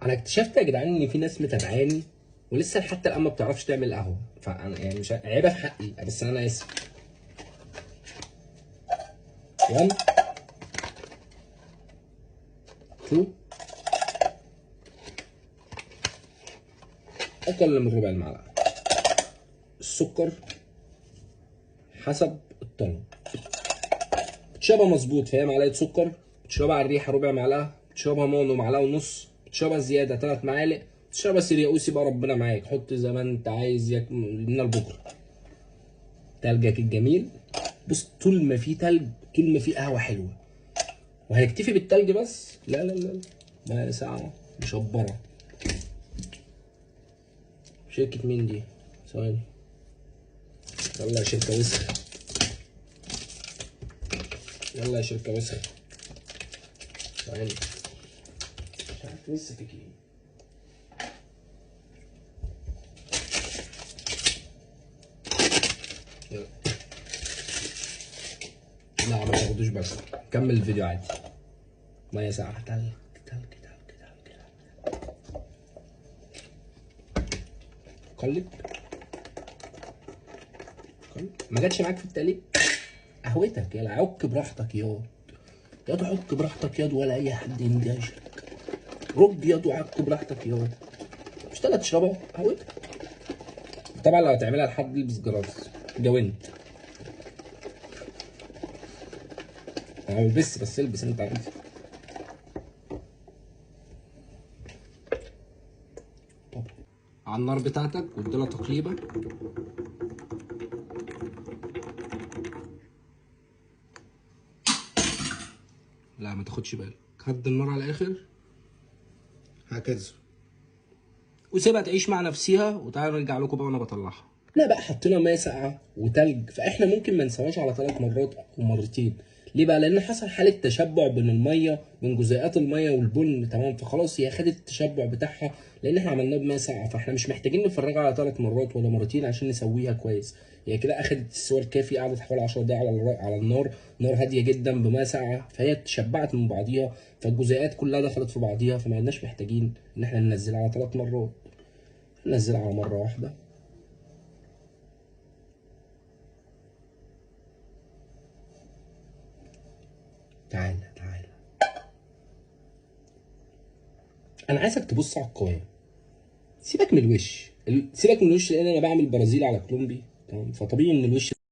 انا اكتشفت يا جدعان ان في ناس متابعاني ولسه حتى الان ما بتعرفش تعمل قهوه، فانا يعني مش عيبه في حقي، بس انا اسف. يلا شو اقل من ربع المعلقه السكر حسب الطلب. بتشربها مظبوط فهي معلقه سكر، بتشربها على الريحه ربع معلقه، بتشربها مونو معلقه ونص، بتشربها زياده 3 معالق، بتشربها سيرياوسي بقى ربنا معاك، حط زي ما انت عايز من لبكره. تلجك الجميل. بص طول ما في تلج طول ما في قهوه حلوه. وهنكتفي بالتلج بس؟ لا لا لا، ما ساعه مشبره. شركه مين دي؟ ثواني. يلا يا شركه وسخ، يلا يا شركه وسخ. ثواني مش عارف لسه فيك ايه. يلا لا ما تاخدوش بس، كمل الفيديو عادي. ميه ساقعه تلج تلج تلج تلج. قلب قلب. ما جاتش معاك في التقليب؟ قهوتك يلا، عك براحتك ياض، ياض عك براحتك ياض، ولا اي حد يندهشك. رج ياض وعك براحتك ياض، مش تلات تشربها قهوتك. طبعا لو هتعملها لحد البس جراس جوانت. انا ما بلبسش بس البس انت عارف. على النار بتاعتك واديلها تقليبه. لا ما تاخدش بالك، هدي النار على الاخر هكذا وسيبها تعيش مع نفسها، وتعالى نرجع لكم بقى وانا بطلعها. احنا بقى حطينا ميه ساقعه وتلج، فاحنا ممكن ما نسواش على 3 مرات او مرتين. ليه بقى؟ لان حصل حاله تشبع بين الميه، بين جزيئات الميه والبن، تمام؟ فخلاص هي خدت التشبع بتاعها، لان احنا عملناه بميه ساقعه، فاحنا مش محتاجين نفرغها على 3 مرات ولا مرتين عشان نسويها كويس. هي كده اخدت السوى الكافي، قعدت حوالي 10 دقايق على النار، نار هاديه جدا بميه ساقعه، فهي تشبعت من بعضيها، فالجزيئات كلها دخلت في بعضيها، فما عدناش محتاجين ان احنا ننزلها على 3 مرات، ننزلها على مره واحده. تعالى تعالى، انا عايزك تبص على القوام، سيبك من الوش، سيبك من الوش، لان انا بعمل برازيلي على كولومبي، تمام؟ فطبيعي ان الوش